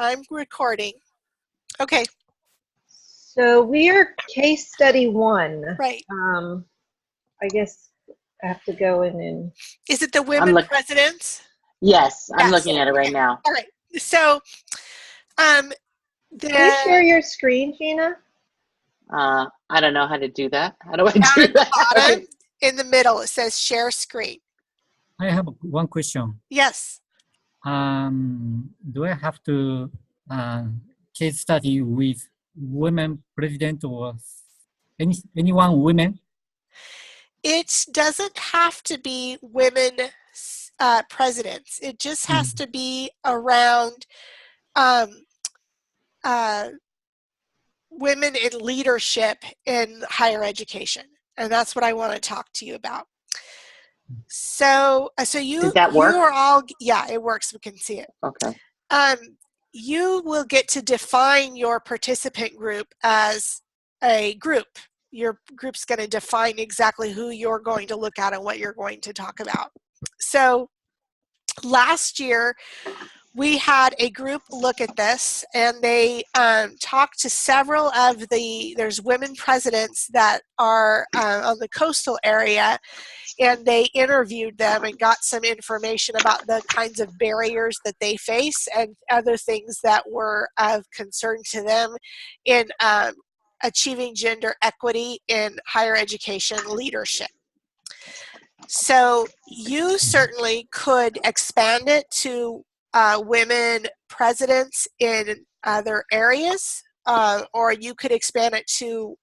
I'm recording. Okay. So we are case study 1. Right. I guess I have to go in and... Is it the women presidents? Yes, I'm looking at it right now. All right. So, can you share your screen, Gina? I don't know how to do that. How do I do that? Bottom, okay. In the middle, it says share screen. I have one question. Yes. Do I have to case study with women president or anyone women? It doesn't have to be women presidents. It just has to be around women in leadership in higher education. And that's what I want to talk to you about. So you, does that work? You are all, yeah, it works. We can see it. Okay. You will get to define your participant group as a group. Your group's going to define exactly who you're going to look at and what you're going to talk about. So last year, we had a group look at this, and they talked to several of there's women presidents that are on the coastal area, and they interviewed them and got some information about the kinds of barriers that they face and other things that were of concern to them in achieving gender equity in higher education leadership. So you certainly could expand it to women presidents in other areas, or you could expand it to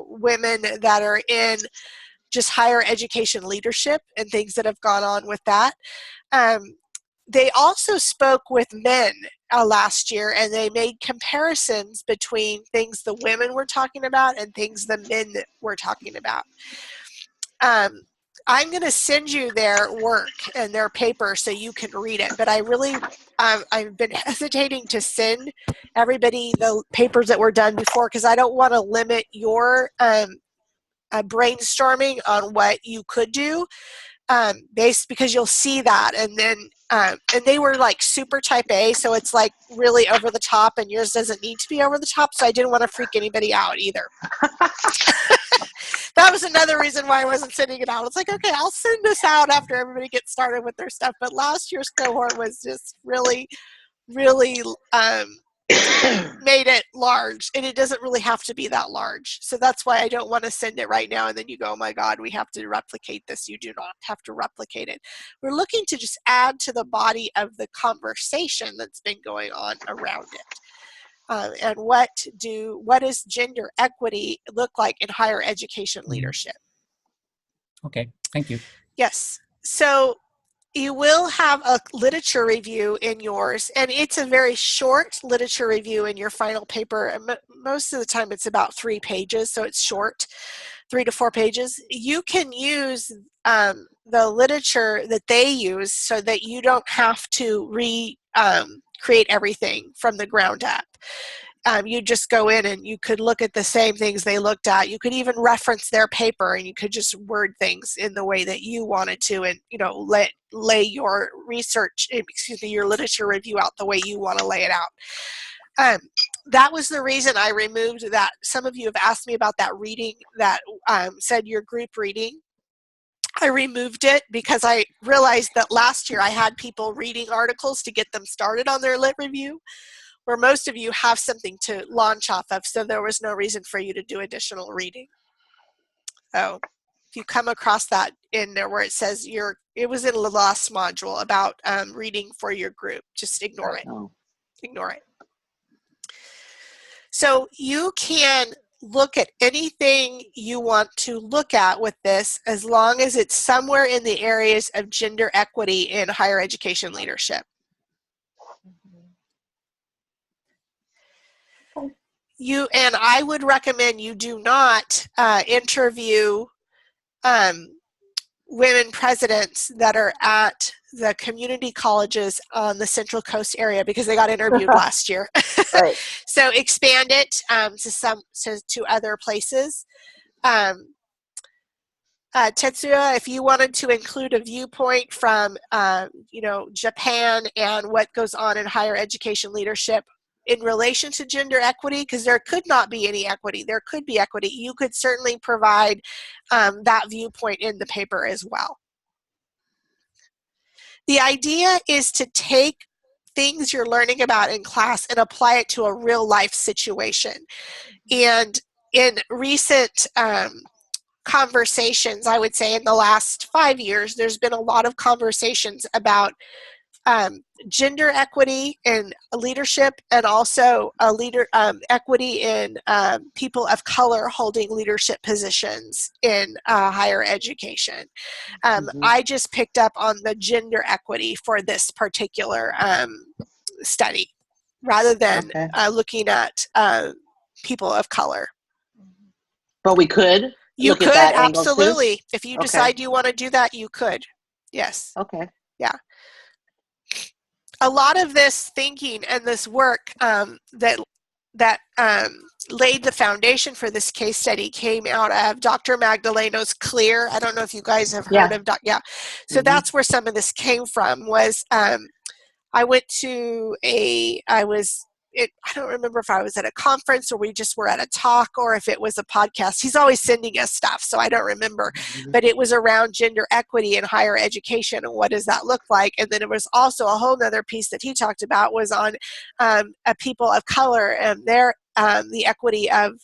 women that are in just higher education leadership and things that have gone on with that. They also spoke with men last year, and they made comparisons between things the women were talking about and things the men were talking about. I'm going to send you their work and their paper so you can read it, but I've been hesitating to send everybody the papers that were done before because I don't want to limit your brainstorming on what you could do, because you'll see that, and then and they were like super type A, so it's like really over the top, and yours doesn't need to be over the top, so I didn't want to freak anybody out either. That was another reason why I wasn't sending it out. It's like, okay, I'll send this out after everybody gets started with their stuff, but last year's cohort was just really made it large, and it doesn't really have to be that large. So that's why I don't want to send it right now and then you go, oh my God, we have to replicate this. You do not have to replicate it. We're looking to just add to the body of the conversation that's been going on around it. And what does gender equity look like in higher education leadership? Okay, thank you. Yes. So you will have a literature review in yours, and it's a very short literature review in your final paper. Most of the time it's about 3 pages, so it's short, 3 to 4 pages. You can use the literature that they use so that you don't have to create everything from the ground up. You just go in and you could look at the same things they looked at. You could even reference their paper, and you could just word things in the way that you wanted to, and lay your research, your literature review out the way you want to lay it out. That was the reason I removed that. Some of you have asked me about that reading that said your group reading. I removed it because I realized that last year I had people reading articles to get them started on their lit review, where most of you have something to launch off of, so there was no reason for you to do additional reading. So if you come across that in there where it says it was in the last module about reading for your group, just ignore it. Ignore it. So you can look at anything you want to look at with this, as long as it's somewhere in the areas of gender equity in higher education leadership. And I would recommend you do not interview women presidents that are at the community colleges on the Central Coast area, because they got interviewed last year. Right. So expand it to other places. Tetsuya, if you wanted to include a viewpoint from Japan and what goes on in higher education leadership, in relation to gender equity, because there could not be any equity. There could be equity. You could certainly provide that viewpoint in the paper as well. The idea is to take things you're learning about in class and apply it to a real life situation. And in recent conversations, I would say in the last 5 years, there's been a lot of conversations about gender equity in leadership, and also equity in people of color holding leadership positions in higher education. I just picked up on the gender equity for this particular study, rather than looking at people of color. But we could You look could, at that angle too? absolutely. If you Okay. decide you want to do that, you could. Yes. Okay. Yeah. A lot of this thinking and this work that laid the foundation for this case study came out of Dr. Magdalena's CLEAR. I don't know if you guys have heard of So that's where some of this came from. Was I went to I don't remember if I was at a conference or we just were at a talk or if it was a podcast. He's always sending us stuff, so I don't remember. But it was around gender equity in higher education and what does that look like. And then there was also a whole other piece that he talked about was on people of color and their the equity of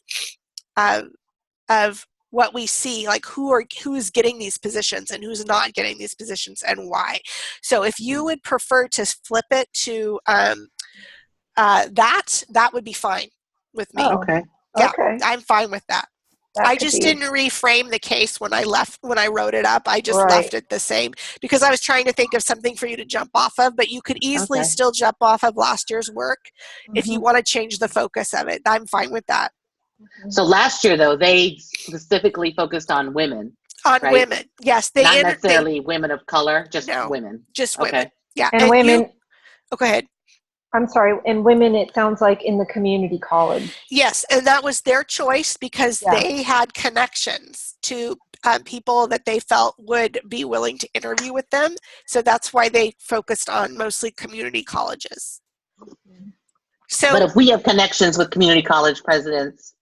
what we see, like who's getting these positions and who's not getting these positions and why. So if you would prefer to flip it to that would be fine with me. Oh, okay. Yeah, Okay. I'm fine with that. I just didn't reframe the case when I wrote it up. I just left it the same because I was trying to think of something for you to jump off of, but you could easily still jump off of last year's work if you want to change the focus of it. I'm fine with that. So last year, though, they specifically focused on women. On women, yes. They not necessarily women of color, just women. Just women. Okay. Yeah. And women. Go ahead. I'm sorry, and women, it sounds like in the community college. Yes, and that was their choice because they had connections to people that they felt would be willing to interview with them. So that's why they focused on mostly community colleges. So, but if we have connections with community college presidents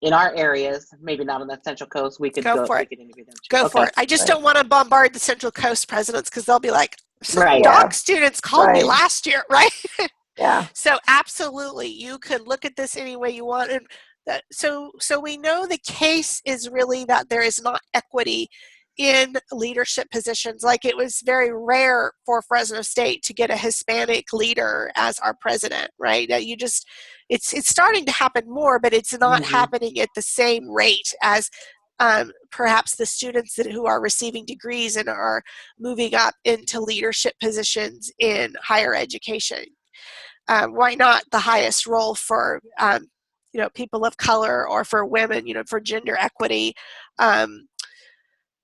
in our areas, maybe not on the Central Coast, we could go for it. We could interview them too. Go for it. I just don't want to bombard the Central Coast presidents because they'll be like, dog students called me last year, right? Yeah. So absolutely, you could look at this any way you want. And so we know the case is really that there is not equity in leadership positions. Like it was very rare for Fresno State to get a Hispanic leader as our president, right? That it's starting to happen more, but it's not happening at the same rate as perhaps the students who are receiving degrees and are moving up into leadership positions in higher education. Why not the highest role for people of color or for women, for gender equity,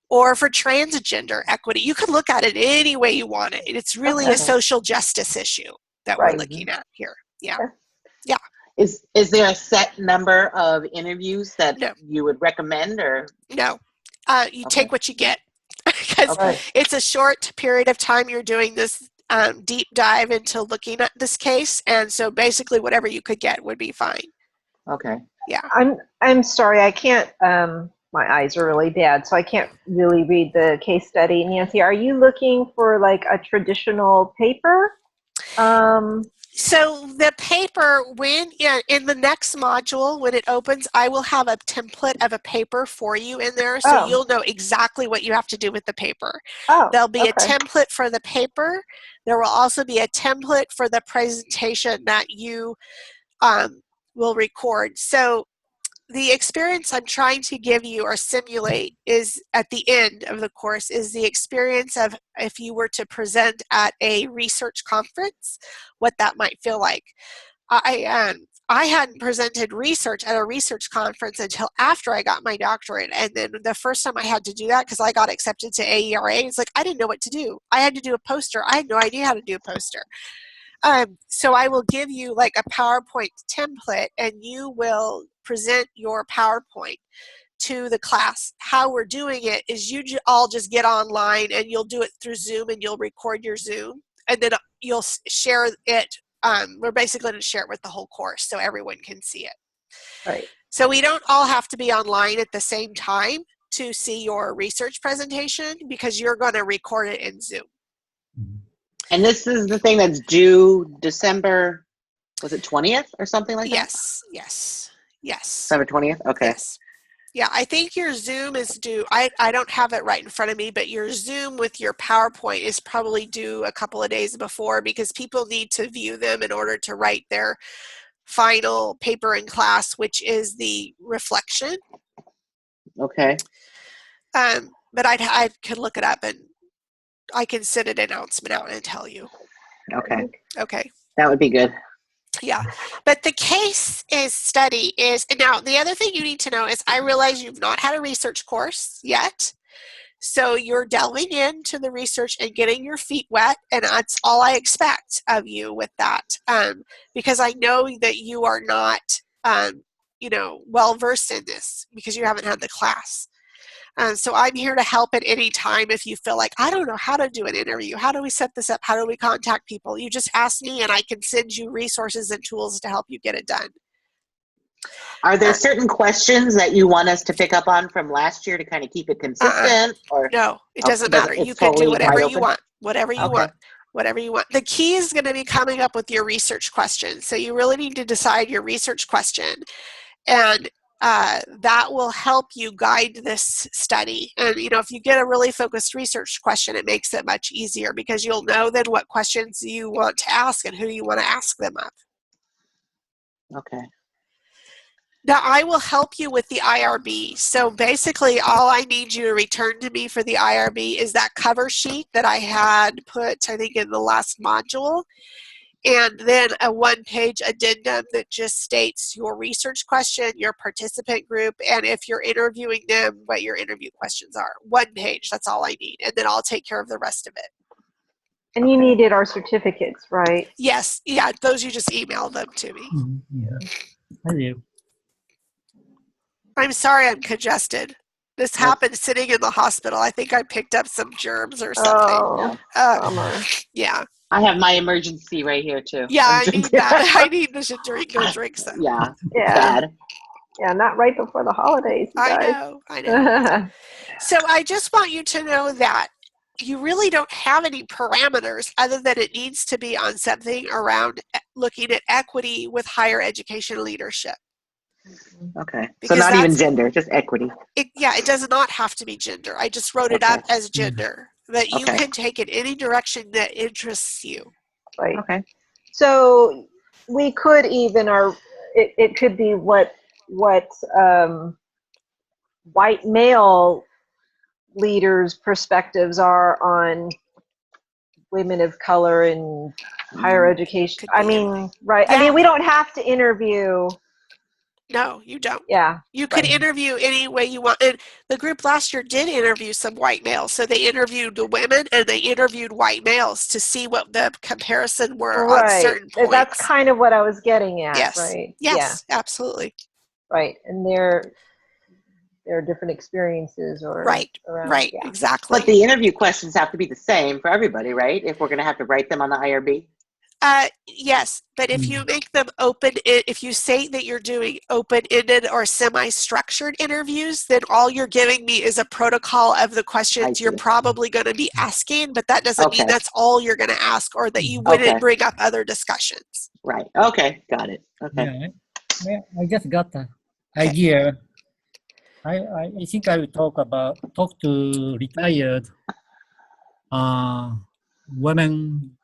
or for transgender equity? You could look at it any way you want it. It's really a social justice issue that we're looking at here. Yeah. Yeah. Is there a set number of interviews that you would recommend, or no? You take what you get because it's a short period of time you're doing this deep dive into looking at this case, and so basically whatever you could get would be fine. Okay. Yeah. I'm sorry, I can't. My eyes are really bad, so I can't really read the case study. Nancy, are you looking for like a traditional paper? So the paper, in the next module, when it opens, I will have a template of a paper for you in there, so you'll know exactly what you have to do with the paper. There'll be a template for the paper. There will also be a template for the presentation that you will record. So the experience I'm trying to give you or simulate is at the end of the course is the experience of if you were to present at a research conference, what that might feel like. I hadn't presented research at a research conference until after I got my doctorate. And then the first time I had to do that, because I got accepted to AERA, it's like I didn't know what to do. I had to do a poster. I had no idea how to do a poster. So I will give you like a PowerPoint template and you will present your PowerPoint to the class. How we're doing it is you all just get online and you'll do it through Zoom and you'll record your Zoom and then you'll share it we're basically going to share it with the whole course so everyone can see it. Right. So we don't all have to be online at the same time to see your research presentation because you're going to record it in Zoom. And this is the thing that's due December, was it 20th or something like that? Yes. December 20th? Okay. Yes. Yeah, I think your Zoom is due. I don't have it right in front of me, but your Zoom with your PowerPoint is probably due a couple of days before because people need to view them in order to write their final paper in class, which is the reflection. Okay. But I could look it up and I can send an announcement out and tell you. Okay. Okay. That would be good. Yeah, but the case study is, now the other thing you need to know is I realize you've not had a research course yet. So you're delving into the research and getting your feet wet, and that's all I expect of you with that, because I know that you are not, well versed in this because you haven't had the class. So I'm here to help at any time if you feel like, I don't know how to do an interview. How do we set this up? How do we contact people? You just ask me and I can send you resources and tools to help you get it done. Are there certain questions that you want us to pick up on from last year to kind of keep it consistent? Or no, it doesn't matter. It's You can do totally whatever wide you open? want. Whatever you Okay. want. Whatever you want. The key is going to be coming up with your research question. So you really need to decide your research question. And that will help you guide this study. And, if you get a really focused research question, it makes it much easier because you'll know then what questions you want to ask and who you want to ask them of. Okay. Now, I will help you with the IRB. So basically, all I need you to return to me for the IRB is that cover sheet that I had put, I think, in the last module. And then a one-page addendum that just states your research question, your participant group, and if you're interviewing them, what your interview questions are. One page, that's all I need. And then I'll take care of the rest of it. And you needed our certificates, right? Yes, yeah, those you just email them to me. Yeah, I do. I'm sorry I'm congested. This happened sitting in the hospital. I think I picked up some germs or something. Oh, bummer. Yeah. I have my emergency right here too. Yeah, I need that. I need to go drink some. Yeah. Yeah. Bad. Yeah, not right before the holidays, you guys. I know. So I just want you to know that you really don't have any parameters other than it needs to be on something around looking at equity with higher education leadership. Okay. Because so not even gender, just equity. It does not have to be gender. I just wrote it up as gender. That you can take it any direction that interests you. Right. Okay. So we could even, it could be what white male leaders' perspectives are on women of color in higher education. I mean, right. Yeah. I mean, we don't have to interview. No, you don't. Yeah. You could interview any way you want. And the group last year did interview some white males. So they interviewed the women and they interviewed white males to see what the comparison were on certain points. That's kind of what I was getting at, yes. right? Yes, yeah. Absolutely. Right. And there are different experiences around, right, exactly. But the interview questions have to be the same for everybody, right? If we're going to have to write them on the IRB? Yes, but if you make them open, if you say that you're doing open-ended or semi-structured interviews, then all you're giving me is a protocol of the questions you're probably going to be asking, but that doesn't mean that's all you're going to ask or that you wouldn't bring up other discussions. Right. Okay. Got it. Okay. Yeah, I just got the idea. I think I will talk to retired women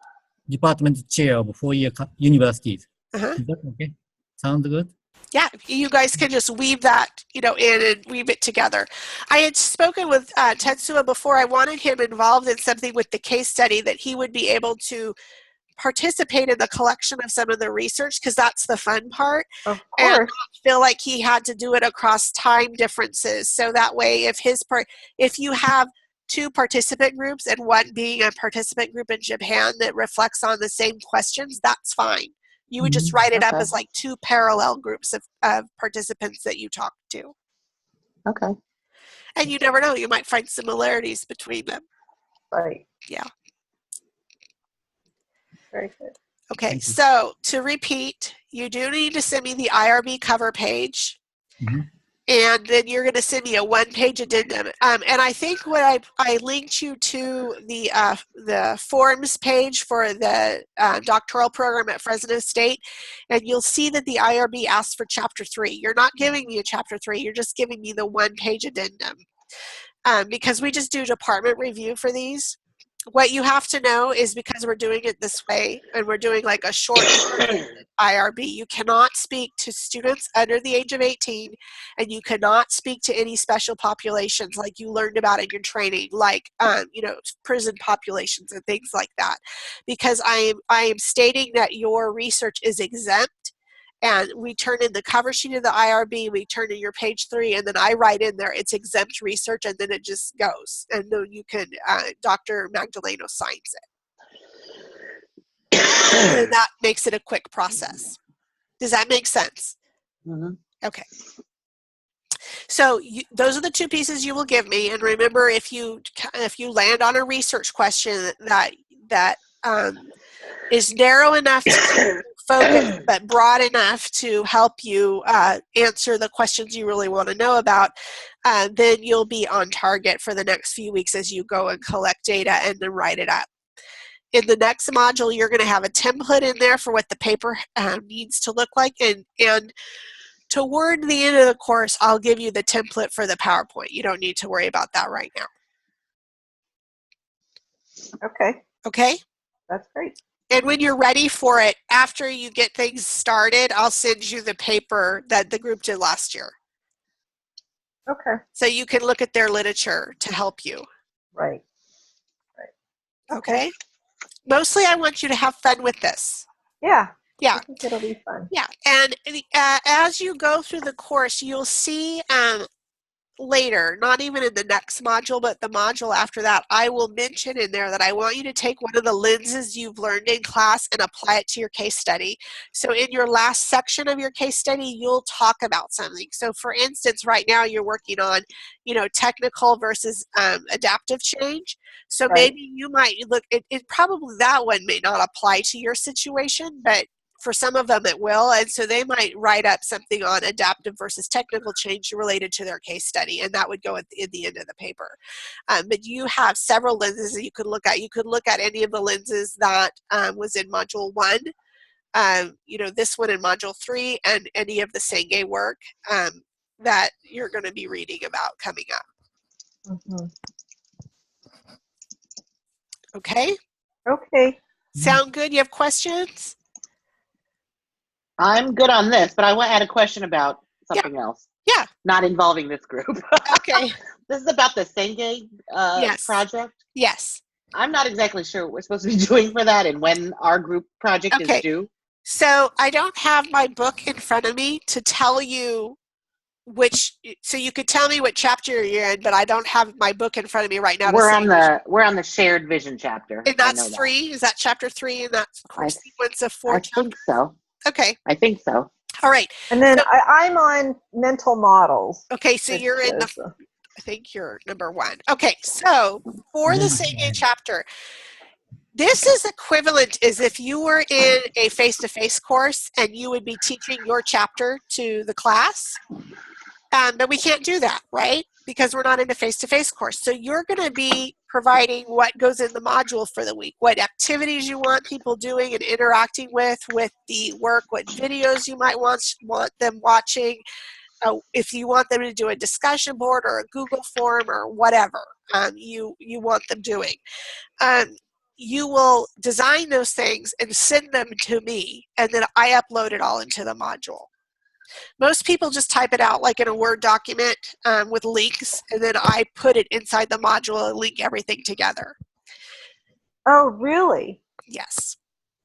department chair of 4-year universities. Is that okay? Sounds good? Yeah, you guys can just weave that, in and weave it together. I had spoken with Tetsuya before. I wanted him involved in something with the case study that he would be able to participate in the collection of some of the research because that's the fun part. Of course. And not feel like he had to do it across time differences. So that way, if you have 2 participant groups and one being a participant group in Japan that reflects on the same questions, that's fine. You would just write it up as like 2 parallel groups of participants that you talk to. Okay. And you never know, you might find similarities between them. Right. Yeah. Very good. Okay, Thank you. so to repeat, you do need to send me the IRB cover page. Mhm. And then you're going to send me a one-page addendum. And I think what I linked you to the forms page for the doctoral program at Fresno State, and you'll see that the IRB asks for Chapter 3. You're not giving me a Chapter 3. You're just giving me the one-page addendum because we just do department review for these. What you have to know is because we're doing it this way and we're doing like a short IRB, you cannot speak to students under the age of 18 and you cannot speak to any special populations like you learned about in your training, like prison populations and things like that, because I am stating that your research is exempt. And we turn in the cover sheet of the IRB, we turn in your page 3, and then I write in there it's exempt research, and then it just goes. And then you can, Dr. Magdaleno signs it. And that makes it a quick process. Does that make sense? Mhm. Okay. So those are the 2 pieces you will give me. And remember, if you land on a research question that is narrow enough to focus, but broad enough to help you answer the questions you really want to know about, then you'll be on target for the next few weeks as you go and collect data and then write it up. In the next module, you're going to have a template in there for what the paper needs to look like. And toward the end of the course, I'll give you the template for the PowerPoint. You don't need to worry about that right now. Okay, Okay? that's great. And when you're ready for it, after you get things started, I'll send you the paper that the group did last year. Okay, So you can look at their literature to help you. right. Okay? Mostly I want you to have fun with this. Yeah. Yeah. I think it'll be fun. Yeah. And as you go through the course, you'll see later, not even in the next module, but the module after that, I will mention in there that I want you to take one of the lenses you've learned in class and apply it to your case study. So in your last section of your case study, you'll talk about something. So for instance, right now you're working on, technical versus adaptive change. So Right. maybe you might look, it probably that one may not apply to your situation, but for some of them it will, and so they might write up something on adaptive versus technical change related to their case study, and that would go at the end of the paper. But you have several lenses that you could look at. You could look at any of the lenses that was in Module 1, this one in Module 3, and any of the Senge work that you're going to be reading about coming up. Mm-hmm. Okay? Okay. Sound good? You have questions? I'm good on this, but I want to add a question about something else. Yeah. Not involving this group. Okay. This is about the Senge Yes. project. Yes. I'm not exactly sure what we're supposed to be doing for that and when our group project is due. So I don't have my book in front of me to tell you so you could tell me what chapter you're in, but I don't have my book in front of me right now. We're on the shared vision chapter. And that's 3. Is that chapter 3 in that course sequence of 4 chapters? I think so. Okay. I think so. All right. And then I'm on mental models. Okay, so you're in I think you're number 1. Okay, so for the Senge chapter, this is equivalent as if you were in a face-to-face course and you would be teaching your chapter to the class. But we can't do that, right? Because we're not in a face-to-face course. So you're going to be providing what goes in the module for the week, what activities you want people doing and interacting with the work, what videos you might want them watching, if you want them to do a discussion board or a Google form or whatever you want them doing. You will design those things and send them to me, and then I upload it all into the module. Most people just type it out like in a Word document with links, and then I put it inside the module and link everything together. Oh, really? Yes.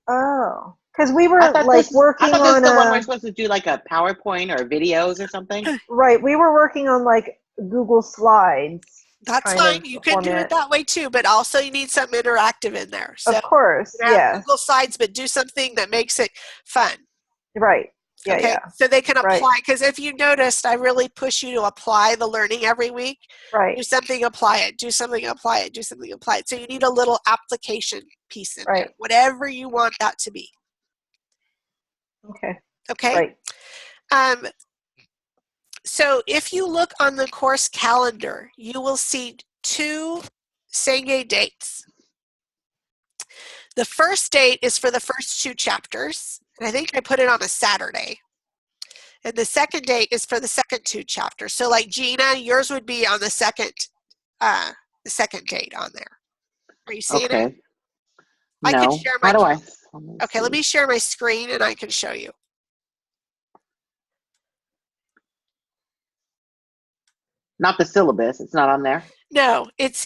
Oh, because we were working on this is the one we're supposed to do like a PowerPoint or videos or something. Right, we were working on like Google Slides. That's fine. You can do it that way too, but also you need something interactive in there. So of course, yeah. Google Slides, but do something that makes it fun. Right. Yeah, okay. Yeah. So they can apply, because if you noticed, I really push you to apply the learning every week. Right. Do something, apply it. Do something, apply it. Do something, apply it. So you need a little application piece in there, whatever you want that to be. Okay. Okay. Right. So if you look on the course calendar, you will see 2 Senge dates. The first date is for the first 2 chapters, and I think I put it on a Saturday. And the second date is for the second 2 chapters. So like Gina, yours would be on the second date on there. Are you seeing Okay. it? I can No. share How my. do I? Okay, let me share my screen and I can show you. Not the syllabus. It's not on there. No, it's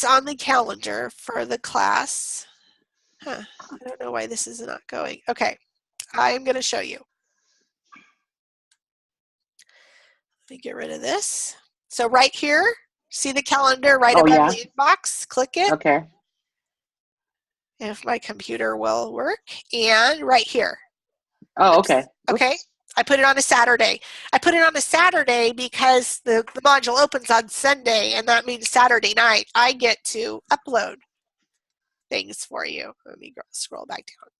on the calendar for the class. Huh, I don't know why this is not going. Okay, I'm going to show you. Let me get rid of this. So right here, see the calendar right above yeah. the inbox? Click it. Okay. If my computer will work. And right here. Oh, okay. Okay. Oops. I put it on a Saturday. I put it on a Saturday because the module opens on Sunday, and that means Saturday night I get to upload things for you. Let me scroll back down.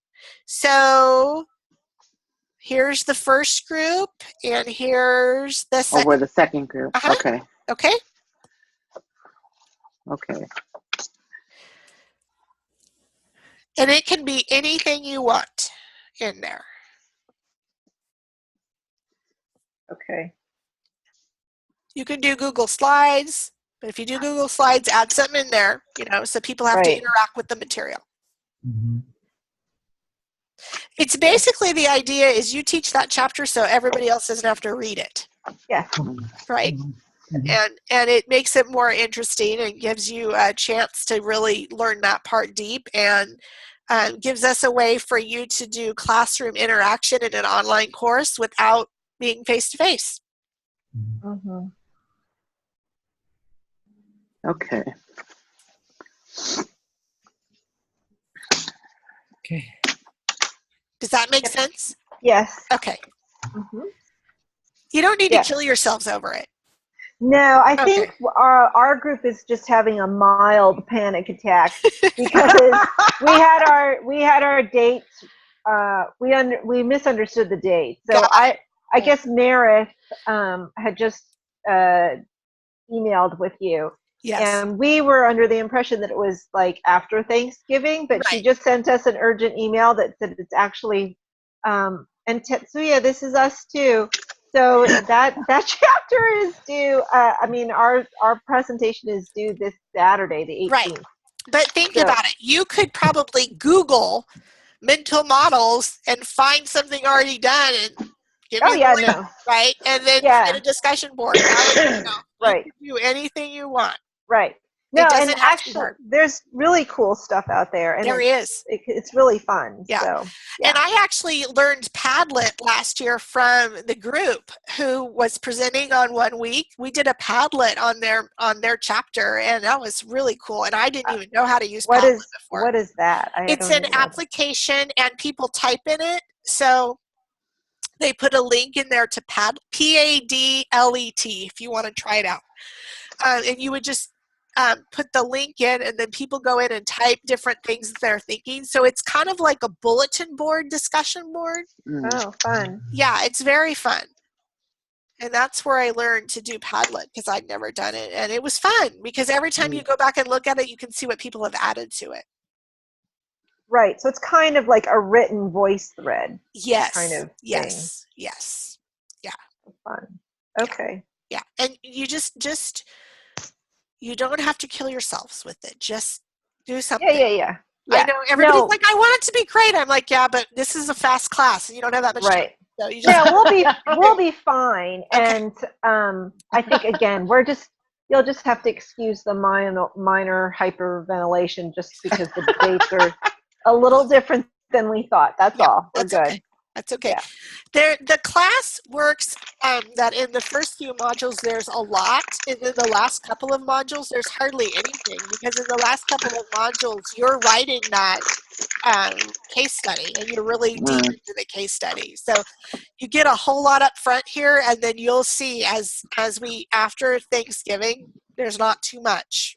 So here's the first group, and here's the second. Oh, we're the second group. Okay. Okay. Okay. And it can be anything you want in there. Okay. You can do Google Slides, but if you do Google Slides, add something in there, so people have to Right. interact with the material. Mhm. It's basically the idea is you teach that chapter so everybody else doesn't have to read it, Yeah. right? Mhm. And it makes it more interesting and gives you a chance to really learn that part deep, and gives us a way for you to do classroom interaction in an online course without being face-to-face. Mm-hmm. Okay. Okay. Does that make sense? Yes. Okay. Mm-hmm. You don't need Yes. to kill yourselves over it. No, I Okay. think our group is just having a mild panic attack because we had our dates. We misunderstood the date. So Got I it. guess Meredith had just emailed with you. Yes. And we were under the impression that it was like after Thanksgiving, but she Right. just sent us an urgent email that said it's actually, and Tetsuya, this is us too. So that chapter is due, our presentation is due this Saturday, the 18th. Right. But think about it. You could probably Google mental models and find something already done and give me the link, no. right? And then create a discussion board. Right. You can do anything you want. Right. It No, doesn't and have to be actually, hard. there's really cool stuff out there, and There is. it's really fun. Yeah. So, yeah. And I actually learned Padlet last year from the group who was presenting on 1 week. We did a Padlet on their chapter, and that was really cool. And I didn't even know how to use Padlet before. What is that? It's an application, and people type in it. So they put a link in there to Padlet, P-A-D-L-E-T, if you want to try it out. And you would just put the link in, and then people go in and type different things that they're thinking. So it's kind of like a bulletin board, discussion board. Oh, fun. Yeah, it's very fun. And that's where I learned to do Padlet because I'd never done it. And it was fun because every time you go back and look at it, you can see what people have added to it. Right. So it's kind of like a written voice thread. Yes. Kind of yes. Thing. Yes. Yeah. Fun. Okay. Yeah. And you just you don't have to kill yourselves with it. Just do something. Yeah. I know everybody's like, I want it to be great. I'm like, yeah, but this is a fast class and you don't have that much time. So you just we'll be fine. Okay. And I think again, you'll just have to excuse the minor hyperventilation just because the dates are a little different than we thought. That's all. We're good. Okay. That's okay. Yeah. The class works that in the first few modules there's a lot, and in the last couple of modules there's hardly anything, because in the last couple of modules you're writing that case study and you're really deep into the case study. So you get a whole lot up front here, and then you'll see as we after Thanksgiving there's not too much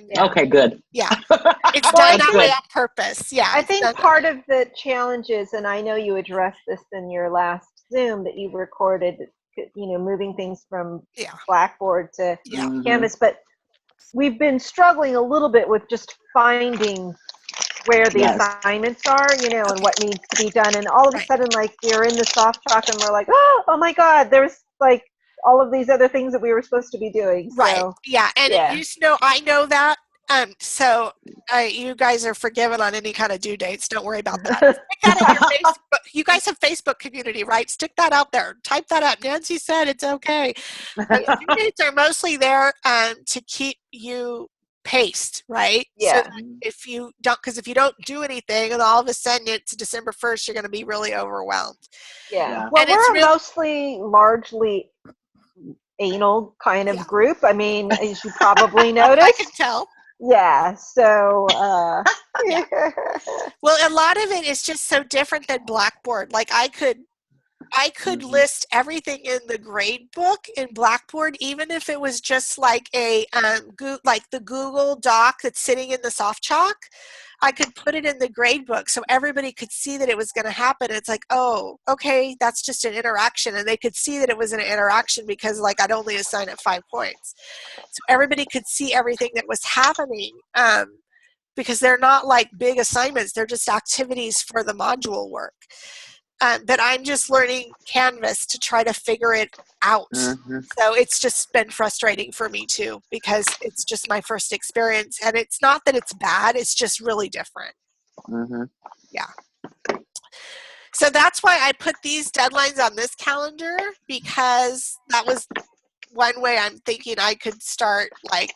Yeah. Okay, good. Yeah. It's Well, I done that way think- on purpose. Yeah. I it's think done- part of the challenge is, and I know you addressed this in your last Zoom that you recorded, moving things from Yeah. Blackboard to Yeah. Mhm. Canvas, but we've been struggling a little bit with just finding where the Yes. assignments are, and what needs to be done. And all of a Right. sudden, like, we're in the soft chalk and we're like, oh my God, there's like all of these other things that we were supposed to be doing. Right. So, Yeah. And yeah. you know, I know that. So you guys are forgiven on any kind of due dates. Don't worry about that. Stick that in your Facebook. You guys have Facebook community, right? Stick that out there. Type that out. Nancy said it's okay. Due dates are mostly there to keep you paced, right? Yeah. So that if you don't do anything and all of a sudden it's December 1st, you're going to be really overwhelmed. Yeah. Yeah. Well, And it's we're real- largely anal kind of Yeah. group. I mean, as you probably I noticed. can tell. Yeah. So, Yeah. Well, a lot of it is just so different than Blackboard. Like I could Mhm. list everything in the grade book in Blackboard, even if it was just like like the Google Doc that's sitting in the soft chalk. I could put it in the grade book so everybody could see that it was going to happen. It's like, oh, okay, that's just an interaction, and they could see that it was an interaction because like I'd only assign it 5 points, so everybody could see everything that was happening. Because they're not like big assignments; they're just activities for the module work. But I'm just learning Canvas to try to figure it out. Mhm. So it's just been frustrating for me too, because it's just my first experience. And it's not that it's bad, it's just really different. Mhm. So that's why I put these deadlines on this calendar, because that was one way I'm thinking I could start like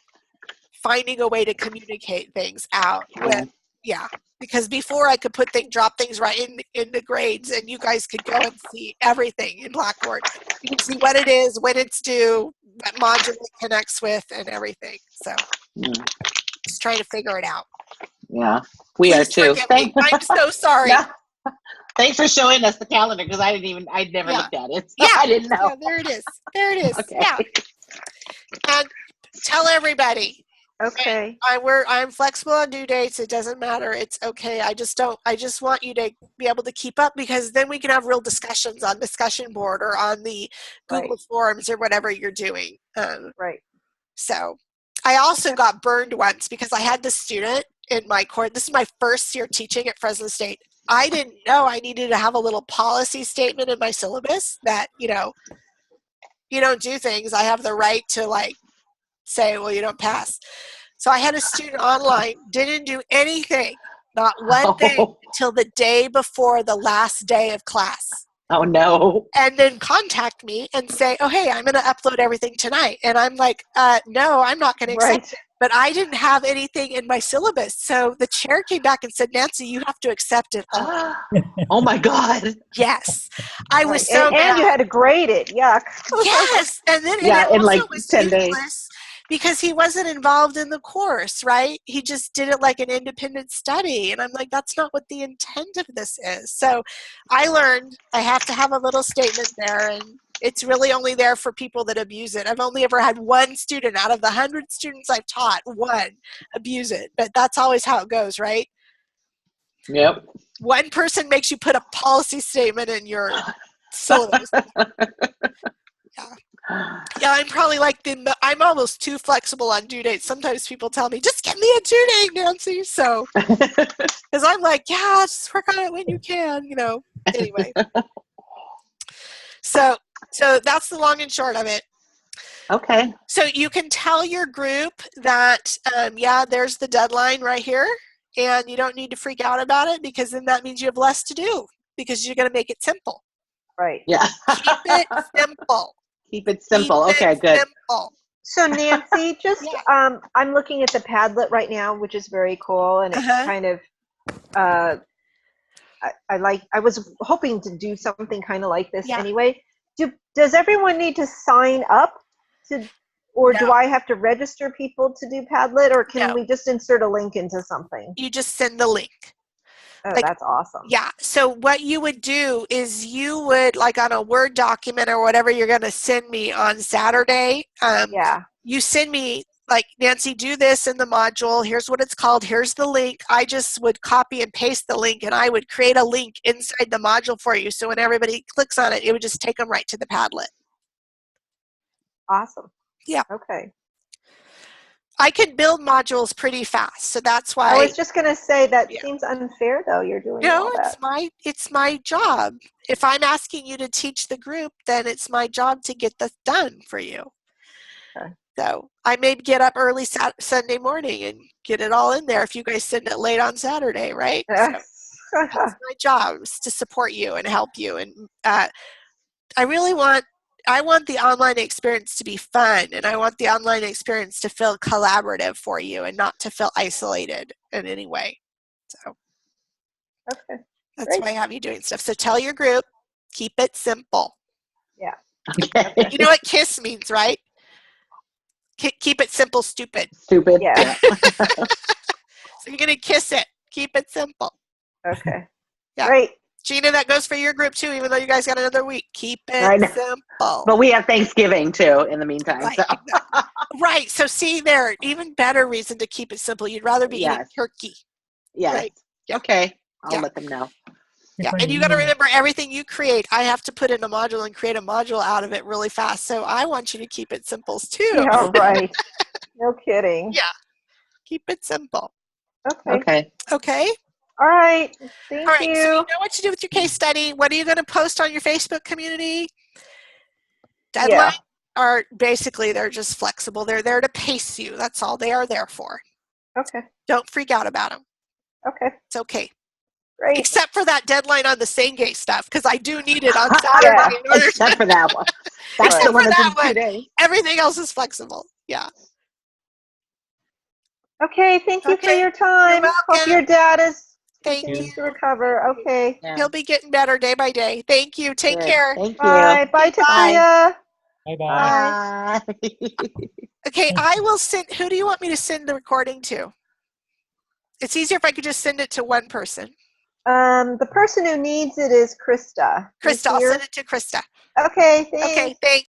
finding a way to communicate things out with, because before I could drop things right in the grades, and you guys could go and see everything in Blackboard. You can see what it is, when it's due, what module it connects with, and everything. So Mm. just trying to figure it out. Yeah, we are Please too. forgive me. I'm so sorry. No. Thanks for showing us the calendar, because I'd never Yeah. looked at it. So Yeah. I didn't know. Yeah, there it is. There it is. Okay. Yeah. And tell everybody, okay. I'm flexible on due dates. It doesn't matter. It's okay. I just want you to be able to keep up, because then we can have real discussions on discussion board or on the Google Right. Forms or whatever you're doing. Right. So I also got burned once because I had this student in my course. This is my first year teaching at Fresno State. I didn't know I needed to have a little policy statement in my syllabus that, you don't do things. I have the right to like say, well, you don't pass. So I had a student online, didn't do anything, not one thing, until the day before the last day of class. Oh no. And then contact me and say, oh, hey, I'm going to upload everything tonight. And I'm like, no, I'm not going to accept Right. it. But I didn't have anything in my syllabus. So the chair came back and said, Nancy, you have to accept it all. Oh my God. Yes. I was Right. so and mad. you had to grade it. Yuck. Yes. And then Yeah, it in also like was 10 days. useless because he wasn't involved in the course, right? He just did it like an independent study. And I'm like, that's not what the intent of this is. So I learned I have to have a little statement there, and it's really only there for people that abuse it. I've only ever had one student out of the 100 students I've taught, one abuse it. But that's always how it goes, right? Yep. One person makes you put a policy statement in your syllabus. Yeah, I'm probably like I'm almost too flexible on due dates. Sometimes people tell me, just give me a due date, Nancy. So, because I'm like, yeah, just work on it when you can, Anyway. So that's the long and short of it. Okay. So you can tell your group that, there's the deadline right here, and you don't need to freak out about it, because then that means you have less to do, because you're going to make it simple. Right. Yeah. Keep it simple. Keep it simple. Keep Okay, it good. simple. So Nancy, just Yeah. I'm looking at the Padlet right now, which is very cool, and it's kind of I was hoping to do something kind of like this anyway. Does everyone need to sign up to, or do I have to register people to do Padlet, or can we just insert a link into something? You just send the link. Oh, that's awesome. Yeah. So what you would do is you would, like on a Word document or whatever you're going to send me on Saturday, you send me like, Nancy, do this in the module. Here's what it's called. Here's the link. I just would copy and paste the link, and I would create a link inside the module for you. So when everybody clicks on it, it would just take them right to the Padlet. Awesome. Yeah. Okay. I can build modules pretty fast, so that's why. I was just going to say that Yeah. seems unfair, though. You're doing No, all that. it's my job. If I'm asking you to teach the group, then it's my job to get this done for you. Okay. So I may get up early Sunday morning and get it all in there if you guys send it late on Saturday, right? So that's my job, is to support you and help you. And I want the online experience to be fun, and I want the online experience to feel collaborative for you and not to feel isolated in any way. So Okay. that's Great. why I have you doing stuff. So tell your group, keep it simple. Yeah. Okay. You know what KISS means, right? Keep it simple, stupid. Stupid. Yeah. So you're going to KISS it. Keep it simple. Okay. Yeah. Great. Gina, that goes for your group too, even though you guys got another week. Keep I it know. simple. But we have Thanksgiving too in the meantime. Right, So. exactly. Right. So see there, even better reason to keep it simple. You'd rather be eating Yes. turkey. Yes. Right. Yeah. Okay. I'll Yeah. let them know. Yeah. And you got to remember, everything you create, I have to put in a module and create a module out of it really fast. So I want you to keep it simple too. Yeah, right. No kidding. Yeah. Keep it simple. Okay. Okay. Okay. All right. Thank All right. you. So you know what to do with your case study. What are you going to post on your Facebook community? Deadlines are basically, they're just flexible. They're there to pace you. That's all they are there for. Okay. Don't freak out about them. Okay. It's okay. Great. Except for that deadline on the Sengate stuff, because I do need it on Saturday. Yeah. In order Except for that one. That's Except the one for that's that in one. 2 days. Everything else is flexible. Yeah. Okay. Thank you for Okay. your time. You're Hope welcome. your dad Thank continues you. to recover. Okay. Yeah. He'll be getting better day by day. Thank you. Take Good. care. Thank you. Bye. Bye, Takia. Bye-bye. Bye. Okay, I will send, who do you want me to send the recording to? It's easier if I could just send it to one person. The person who needs it is Krista. Krista, I'll send it to Krista. Okay. Thanks. Okay, thanks.